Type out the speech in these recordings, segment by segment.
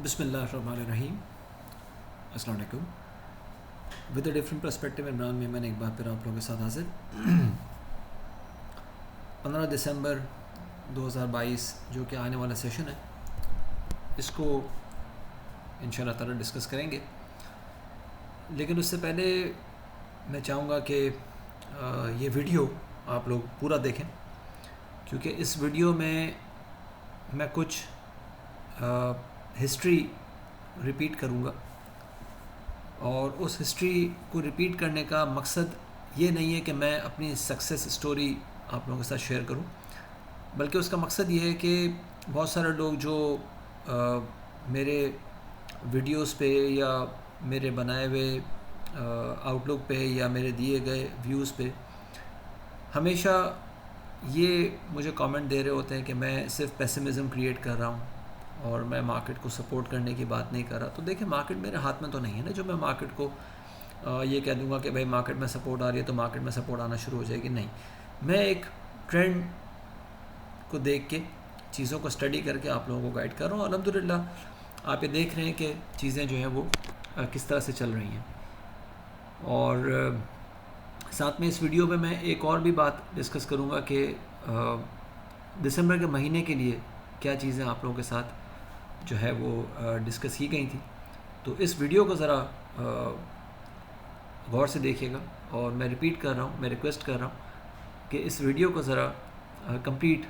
बिस्मिल्लाहिर्रहमानिर्रहीम। अस्सलाम वालेकुम। With a different perspective Imran में मैंने एक बार फिर आप लोगों के साथ हाजिर। 15 दिसंबर 2022 जो कि आने वाला सेशन है, इसको इंशाल्लाह ताला डिस्कस करेंगे। लेकिन उससे पहले मैं चाहूँगा कि ये वीडियो आप लोग पूरा देखें, क्योंकि इस वीडियो में मैं कुछ हिस्ट्री रिपीट करूँगा, और उस हिस्ट्री को रिपीट करने का मकसद ये नहीं है कि मैं अपनी सक्सेस स्टोरी आप लोगों के साथ शेयर करूं, बल्कि उसका मकसद ये है कि बहुत सारे लोग जो मेरे वीडियोस पे या मेरे बनाए हुए आउटलुक पे या मेरे दिए गए व्यूज़ पे हमेशा ये मुझे कमेंट दे रहे होते हैं कि मैं सिर्फ पेसिमिज़म क्रिएट कर रहा हूँ और मैं मार्केट को सपोर्ट करने की बात नहीं कर रहा। तो देखिए, मार्केट मेरे हाथ में तो नहीं है ना, जो मैं मार्केट को ये कह दूंगा कि भाई मार्केट में सपोर्ट आ रही है तो मार्केट में सपोर्ट आना शुरू हो जाएगी। नहीं, मैं एक ट्रेंड को देख के चीज़ों को स्टडी करके आप लोगों को गाइड कर रहा हूँ। अल्हम्दुलिल्लाह आप ये देख रहे हैं कि चीज़ें जो हैं वो किस तरह से चल रही हैं। और साथ में इस वीडियो में मैं एक और भी बात डिस्कस करूँगा कि दिसंबर के महीने के लिए क्या चीज़ें आप लोगों के साथ जो है वो डिस्कस की गई थी। तो इस वीडियो को ज़रा गौर से देखिएगा, और मैं रिपीट कर रहा हूँ, मैं रिक्वेस्ट कर रहा हूँ कि इस वीडियो को ज़रा कंप्लीट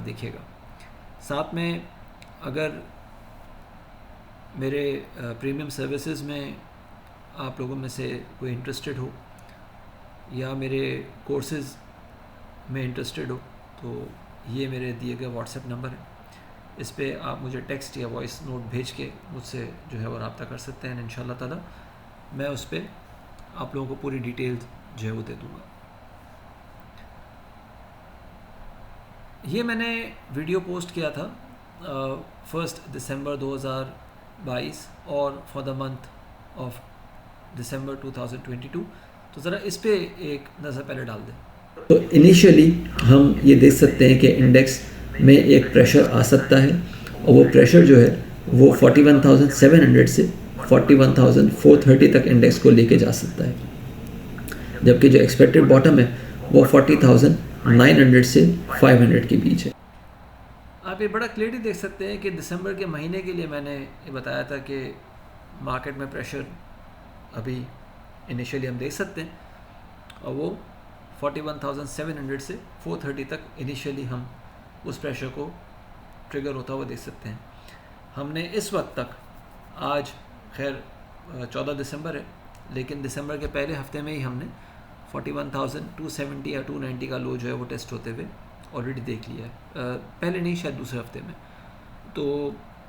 देखिएगा। साथ में अगर मेरे प्रीमियम सर्विसेज में आप लोगों में से कोई इंटरेस्टेड हो या मेरे कोर्सेज़ में इंटरेस्टेड हो, तो ये मेरे दिए गए व्हाट्सएप नंबर है। इस पे आप मुझे टेक्स्ट या वॉइस नोट भेज के मुझसे जो है वो रब्ता कर सकते हैं। इंशाल्लाह ताला मैं उस पर आप लोगों को पूरी डिटेल जो है वो दे दूँगा। ये मैंने वीडियो पोस्ट किया था 1 दिसंबर 2022 और for the month of December 2022। तो ज़रा इस पर एक नज़र पहले डाल दें। तो इनिशियली हम ये देख सकते हैं कि इंडेक्स में एक प्रेशर आ सकता है, और वो प्रेशर जो है वो 41,700 से 41,430 तक इंडेक्स को लेके जा सकता है, जबकि जो एक्सपेक्टेड बॉटम है वो 40,900 से 500 के बीच है। आप ये बड़ा क्लियरली देख सकते हैं कि दिसंबर के महीने के लिए मैंने ये बताया था कि मार्केट में प्रेशर अभी इनिशियली हम देख सकते हैं, और वो 41,700 से 430 तक इनिशियली हम उस प्रेशर को ट्रिगर होता हुआ देख सकते हैं। हमने इस वक्त तक, आज खैर 14 दिसंबर है, लेकिन दिसंबर के पहले हफ्ते में ही हमने 41,270 या 290 का लो जो है वो टेस्ट होते हुए ऑलरेडी देख लिया है। पहले नहीं, शायद दूसरे हफ्ते में। तो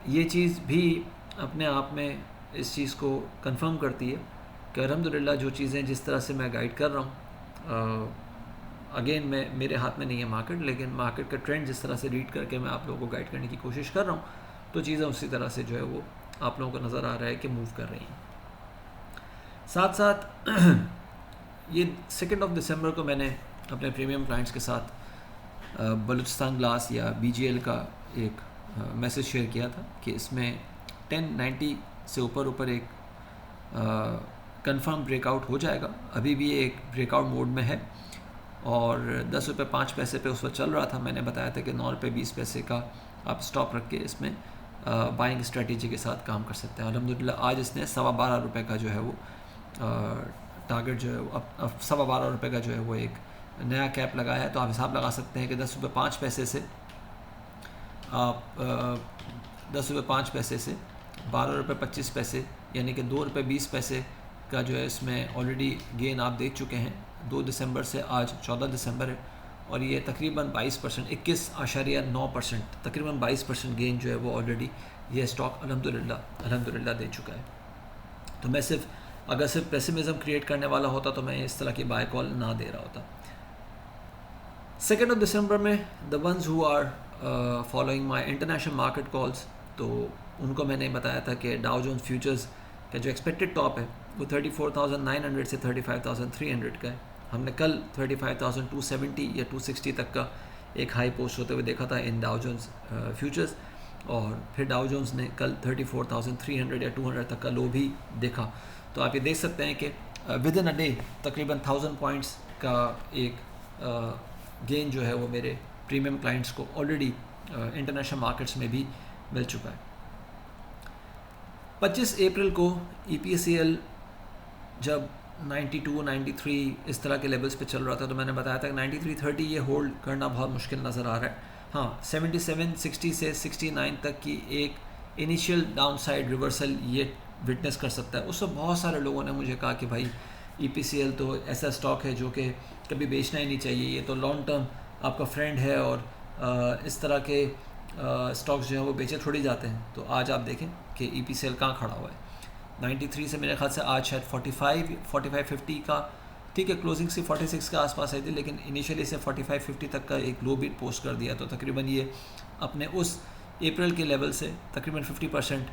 ये चीज़ भी अपने आप में इस चीज़ को कंफर्म करती है कि अल्हम्दुलिल्लाह जो चीज़ें जिस तरह से मैं गाइड कर रहा हूँ, अगेन मैं मेरे हाथ में नहीं है मार्केट, लेकिन मार्केट का ट्रेंड जिस तरह से रीड करके मैं आप लोगों को गाइड करने की कोशिश कर रहा हूँ, तो चीज़ें उसी तरह से जो है वो आप लोगों को नज़र आ रहा है कि मूव कर रही हैं। साथ साथ ये 2 दिसंबर को मैंने अपने प्रीमियम क्लाइंट्स के साथ बलूचिस्तान ग्लास या BGL का एक मैसेज शेयर किया था कि इसमें 1090 से ऊपर एक कंफर्म ब्रेकआउट हो जाएगा। अभी भी ये एक ब्रेकआउट मोड में है, और 10 रुपये 5 पैसे पे उस वक्त चल रहा था। मैंने बताया था कि 9 रुपये 20 पैसे का आप स्टॉप रख के इसमें बाइंग स्ट्रेटेजी के साथ काम कर सकते हैं। अल्हम्दुलिल्लाह आज इसने 12.25 रुपये का जो है वो टारगेट जो है अब 12.25 रुपये का जो है वो एक नया कैप लगाया है। तो आप हिसाब लगा सकते हैं कि 10 रुपये 5 पैसे से आप 10 रुपये 5 पैसे से 12 रुपये 25 पैसे, यानी कि 2 रुपये 20 पैसे का जो है इसमें ऑलरेडी गेन आप देख चुके हैं। 2 दिसंबर से आज 14 दिसंबर है, और ये तकरीबन 22%, 21.9%, तकरीबन 22% गेन जो है वो ऑलरेडी ये स्टॉक अल्हम्दुलिल्लाह दे चुका है। तो मैं अगर सिर्फ पेसिमिज़म क्रिएट करने वाला होता तो मैं इस तरह की बाय कॉल ना दे रहा होता। 2 दिसंबर में the ones who are following my international market calls, तो उनको मैंने बताया था कि डाउ जोन्स फ्यूचर्स का जो एक्सपेक्टेड टॉप है वो 34,900 से 35,300 का है। हमने कल 35,270 या 260 तक का एक हाई पोस्ट होते हुए देखा था इन डाउ जोन्स फ्यूचर्स, और फिर डाउ जोन्स ने कल 34,300 या 200 तक का लो भी देखा। तो आप ये देख सकते हैं कि विद इन अ डे तकरीबन 1000 पॉइंट्स का एक गेन जो है वो मेरे प्रीमियम क्लाइंट्स को ऑलरेडी इंटरनेशनल मार्केट्स में भी मिल चुका है। 25 अप्रैल को EPCL जब 92, 93 इस तरह के लेवल्स पे चल रहा था, तो मैंने बताया था कि 93.30 ये होल्ड करना बहुत मुश्किल नज़र आ रहा है। हाँ, 77, 60 से 69 तक की एक इनिशियल डाउनसाइड रिवर्सल ये विटनेस कर सकता है। उससे बहुत सारे लोगों ने मुझे कहा कि भाई EPCL तो ऐसा स्टॉक है जो कि कभी बेचना ही नहीं चाहिए, ये तो लॉन्ग टर्म आपका फ्रेंड है और इस तरह के स्टॉक्स जो हैं वो बेचे थोड़ी जाते हैं। तो आज आप देखें कि EPCL कहाँ खड़ा हुआ है। 93 से मेरे ख्याल से आज शायद 45-50 का, ठीक है, क्लोजिंग से 46 के आसपास आई थी, लेकिन इनिशियली से 45-50 तक का एक लो बीट पोस्ट कर दिया। तो तकरीबन ये अपने उस अप्रैल के लेवल से तकरीबन 50%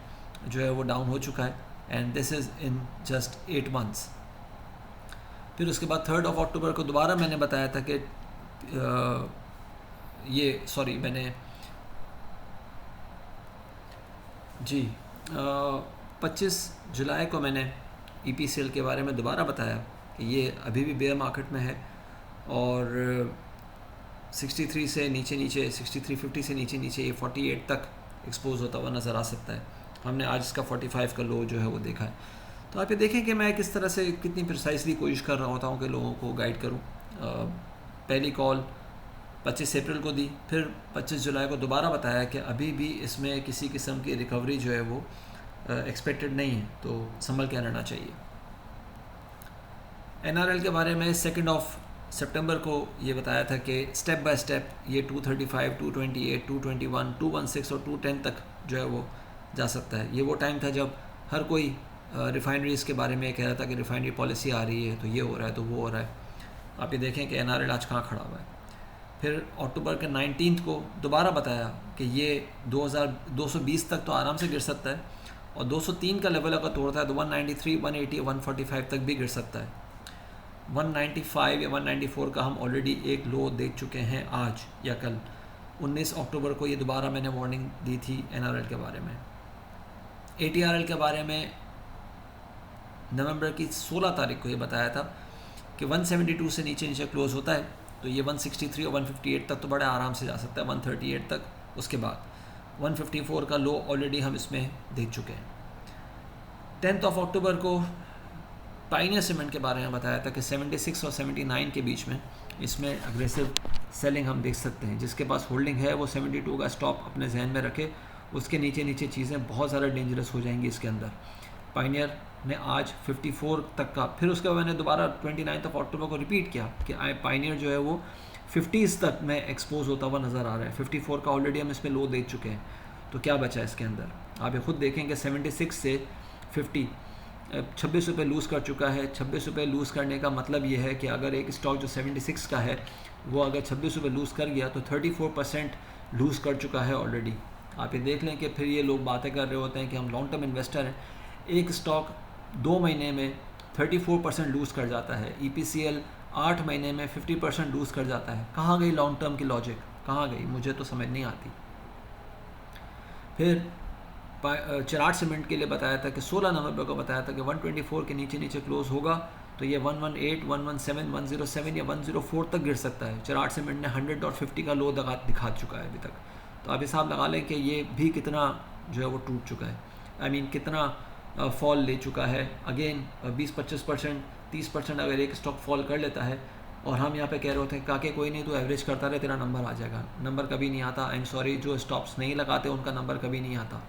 जो है वो डाउन हो चुका है, and this is in just 8 months. फिर उसके बाद 3 अक्टूबर को दोबारा मैंने बताया था कि मैंने 25 जुलाई को मैंने EPCL के बारे में दोबारा बताया कि ये अभी भी बेयर मार्केट में है और 63 से नीचे 63.50 से नीचे ये 48 तक एक्सपोज होता हुआ नज़र आ सकता है। हमने आज इसका 45 का लो जो है वो देखा है। तो आप ये देखें कि मैं किस तरह से कितनी प्रिसाइसली कोशिश कर रहा होता हूँ कि लोगों को गाइड करूँ। पहली कॉल 25 अप्रैल को दी, फिर 25 जुलाई को दोबारा बताया कि अभी भी इसमें किसी किस्म की रिकवरी जो है वो एक्सपेक्टेड नहीं है, तो संभल के रहना चाहिए। NRL के बारे में 2 सितंबर को ये बताया था कि स्टेप बाय स्टेप ये 235, 228, 221, 216 और 210 तक जो है वो जा सकता है। ये वो टाइम था जब हर कोई रिफाइनरीज़ के बारे में कह रहा था कि रिफाइनरी पॉलिसी आ रही है, तो ये हो रहा है, तो वो हो रहा है। आप ये देखें कि NRL आज कहाँ खड़ा हुआ है। फिर अक्टूबर के 19 को दोबारा बताया कि ये 220 तक तो आराम से गिर सकता है, और 203 का लेवल अगर तोड़ता है तो 193, 180, 145 तक भी गिर सकता है। 195 या 194 का हम ऑलरेडी एक लो देख चुके हैं आज या कल। 19 अक्टूबर को ये दोबारा मैंने वार्निंग दी थी NRL के बारे में। ATRL के बारे में नवंबर की 16 तारीख को ये बताया था कि 172 से नीचे क्लोज होता है तो ये 163 और 158 तक तो बड़े आराम से जा सकता है, 138 तक। उसके बाद 154 का लो ऑलरेडी हम इसमें देख चुके हैं। 10 अक्टूबर को पाइनियर सीमेंट के बारे में बताया था कि 76 और 79 के बीच में इसमें अग्रेसिव सेलिंग हम देख सकते हैं। जिसके पास होल्डिंग है वो 72 का स्टॉप अपने जहन में रखे, उसके नीचे चीज़ें बहुत ज़्यादा डेंजरस हो जाएंगी इसके अंदर। पाइनियर ने आज 54 तक का, फिर उसके बाद मैंने दोबारा 29 अक्टूबर को रिपीट किया कि पाइनियर जो है वो 50s तक में एक्सपोज होता हुआ नज़र आ रहा है। 54 का ऑलरेडी हम इसमें लो देख चुके हैं, तो क्या बचा है इसके अंदर। आप ये खुद देखेंगे 76 से 50 26 रुपये लूज़ कर चुका है। 26 रुपये लूज़ करने का मतलब ये है कि अगर एक स्टॉक जो 76 का है वो अगर 26 रुपये लूज़ कर गया तो 34% लूज़ कर चुका है ऑलरेडी। आप ये देख लें कि फिर ये लोग बातें कर रहे होते हैं कि हम लॉन्ग टर्म इन्वेस्टर हैं। एक स्टॉक 2 महीने में 34% लूज़ कर जाता है, EPCL 8 महीने में 50% लूज़ कर जाता है। कहाँ गई लॉन्ग टर्म की लॉजिक, कहाँ गई, मुझे तो समझ नहीं आती। फिर चिराग सीमेंट के लिए बताया था कि 16 नवंबर को बताया था कि 124 के नीचे क्लोज होगा तो ये 118, 117, 107 या 104 तक गिर सकता है। चिराग सीमेंट ने 100 और 50 का लो दिखा चुका है अभी तक। तो आप हिसाब लगा लें कि ये भी कितना जो है वो टूट चुका है, कितना फॉल ले चुका है। अगेन 20-25%, 30% अगर एक स्टॉक फॉल कर लेता है और हम यहाँ पे कह रहे होते हैं काके कोई नहीं, तो एवरेज करता रहे, तेरा नंबर आ जाएगा। नंबर कभी नहीं आता। आई एम सॉरी, जो स्टॉप्स नहीं लगाते उनका नंबर कभी नहीं आता।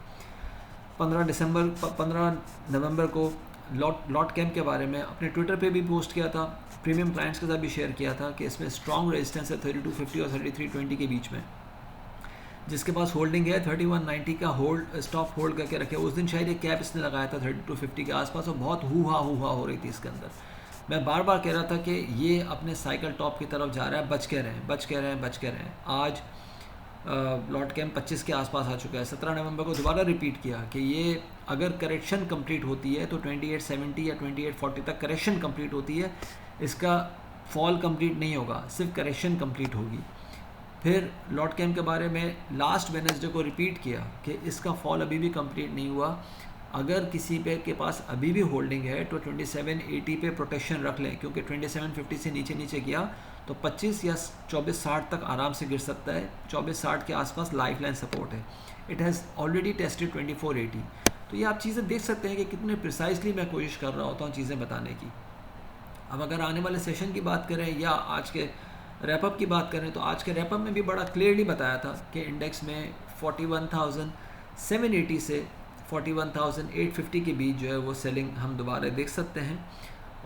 15 नवंबर को लॉट कैंप के बारे में अपने ट्विटर पे भी पोस्ट किया था, प्रीमियम क्लाइंट्स के साथ भी शेयर किया था कि इसमें स्ट्रॉन्ग रेजिस्टेंस है 3250 और 3320 के बीच में। जिसके पास होल्डिंग है 3190 का स्टॉप होल्ड करके रखे। उस दिन शायद एक कैप इसने लगाया था 3250 के आसपास और बहुत हूहा हो रही थी इसके अंदर। मैं बार बार कह रहा था कि ये अपने साइकिल टॉप की तरफ जा रहा है, बच के रहें। आज लॉट कैंप 25 के आसपास आ चुका है। 17 नवंबर को दोबारा रिपीट किया कि ये अगर करेक्शन कंप्लीट होती है तो 2870 या 2840 तक करेक्शन कंप्लीट होती है, इसका फॉल कंप्लीट नहीं होगा, सिर्फ करेक्शन कंप्लीट होगी। फिर लॉट कैम के बारे में लास्ट वेडनेसडे को रिपीट किया कि इसका फॉल अभी भी कंप्लीट नहीं हुआ, अगर किसी पे के पास अभी भी होल्डिंग है तो 2780 पे प्रोटेक्शन रख लें, क्योंकि 2750 से नीचे नीचे गया तो 25 या 2460 तक आराम से गिर सकता है। 2460 के आसपास लाइफ लाइन सपोर्ट है। It has already tested 2480। तो ये आप चीज़ें देख सकते हैं कि कितने प्रिसाइसली मैं कोशिश कर रहा होता हूँ चीज़ें बताने की। अब अगर आने वाले सेशन की बात करें या आज के रैपअप की बात करें, तो आज के रैपअप में भी बड़ा क्लियरली बताया था कि इंडेक्स में 41,780 से 41,850 के बीच जो है वो सेलिंग हम दोबारा देख सकते हैं,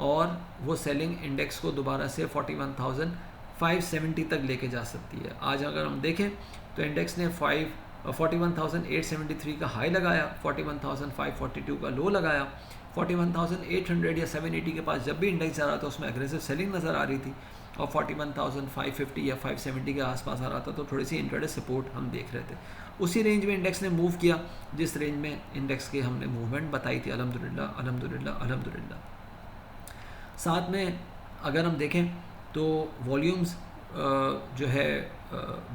और वो सेलिंग इंडेक्स को दोबारा से 41,570 तक लेके जा सकती है। आज अगर हम देखें तो इंडेक्स ने 41,873 का हाई लगाया, 41,542 का लो लगाया, 41,800 या 780 के पास जब भी इंडेक्स जा रहा था उसमें एग्रेसिव सेलिंग नज़र आ रही थी, और 41,550 या 570 के आसपास आ रहा था तो थोड़ी सी इंट्राडे सपोर्ट हम देख रहे थे। उसी रेंज में इंडेक्स ने मूव किया जिस रेंज में इंडेक्स के हमने मूवमेंट बताई थी। अल्हम्दुलिल्लाह अल्हम्दुलिल्लाह अल्हम्दुलिल्लाह। साथ में अगर हम देखें तो वॉल्यूम्स जो है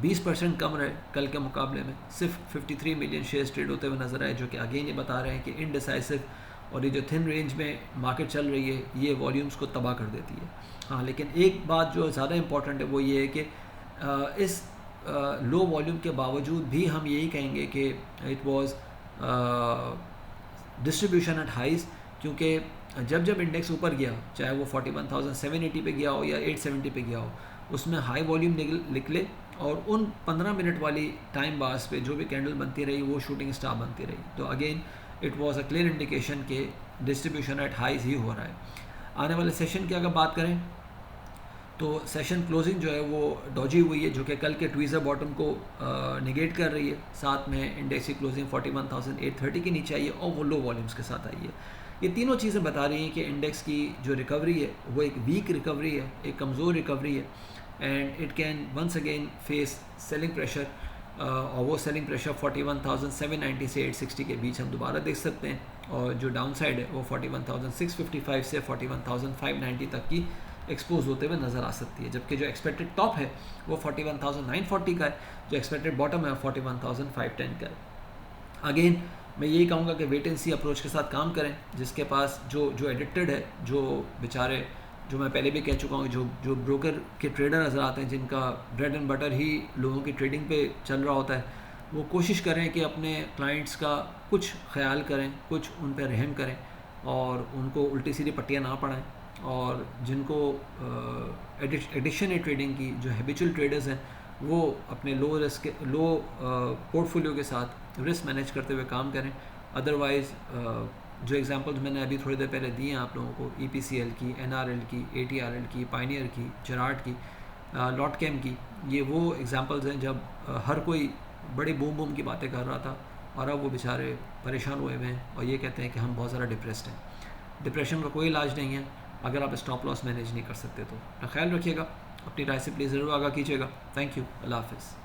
20% कम रहे कल के मुकाबले में, सिर्फ 53 मिलियन शेयर्स ट्रेड होते हुए नज़र आए, जो कि अगेन ये बता रहे हैं कि इनडिसाइसिव और ये जो थिन रेंज में मार्केट चल रही है ये वॉल्यूम्स को तबाह कर देती है। हाँ, लेकिन एक बात जो ज़्यादा इम्पॉर्टेंट है वो ये है कि इस लो वॉल्यूम के बावजूद भी हम यही कहेंगे कि it was distribution at highs, क्योंकि जब जब इंडेक्स ऊपर गया, चाहे वो 41,780 पे गया हो या 870 पे गया हो, उसमें हाई वॉल्यूम निकले और उन 15 मिनट वाली टाइम बार्स पे जो भी कैंडल बनती रही वो शूटिंग स्टार बनती रही। तो again it was a clear indication कि डिस्ट्रीब्यूशन एट हाइज ही हो रहा है। आने वाले सेशन की अगर बात करें तो सेशन क्लोजिंग जो है वो डॉजी हुई है, जो कि कल के ट्वीज़र बॉटम को निगेट कर रही है। साथ में इंडेक्स की क्लोजिंग 41,830 के नीचे आई है और वो लो वॉल्यूम्स के साथ आई है। ये तीनों चीज़ें बता रही हैं कि इंडेक्स की जो रिकवरी है वो एक वीक रिकवरी है, एक कमज़ोर रिकवरी है, and it can once again face selling pressure, और वो सेलिंग प्रेशर 41,790 से 860 के बीच हम दोबारा देख सकते हैं, और जो डाउन साइड है वो 41,655 से 41,590 तक की एक्सपोज होते हुए नज़र आ सकती है, जबकि जो एक्सपेक्टेड टॉप है वो 41,940 का है, जो एक्सपेक्टेड बॉटम है 41,510 का है। अगेन मैं यही कहूँगा कि वेट एंड सी अप्रोच के साथ काम करें। जिसके पास जो एडिक्टेड है, जो बेचारे, जो मैं पहले भी कह चुका हूँ, जो ब्रोकर के ट्रेडर नज़र आते हैं जिनका ब्रेड एंड बटर ही लोगों की ट्रेडिंग पे चल रहा होता है, वो कोशिश करें कि अपने क्लाइंट्स का कुछ ख्याल करें, कुछ उन पर रहम करें और उनको उल्टी सीधी पट्टियाँ ना पड़ाएं। और जिनको एडिक्शन है ट्रेडिंग की, जो हैबिचुअल ट्रेडर्स हैं, वो अपने लो पोर्टफोलियो के साथ रिस्क मैनेज करते हुए काम करें। अदरवाइज़ जो एग्जांपल्स मैंने अभी थोड़ी देर पहले दिए हैं आप लोगों को, EPCL की, NRL की, ATRL की, पायनियर की, जेरार्ड की, लॉट कैम की, ये वो एग्जांपल्स हैं जब हर कोई बड़ी बूम की बातें कर रहा था और अब वो बेचारे परेशान हुए हुए हैं और ये कहते हैं कि हम बहुत ज़्यादा डिप्रेस्ड हैं। डिप्रेशन का कोई इलाज नहीं है अगर आप स्टॉप लॉस मैनेज नहीं कर सकते तो। अपना ख्याल रखिएगा, अपनी राय से प्लीज़ ज़रूर आगाह कीजिएगा। थैंक यू, अल्लाह हाफ़िज़।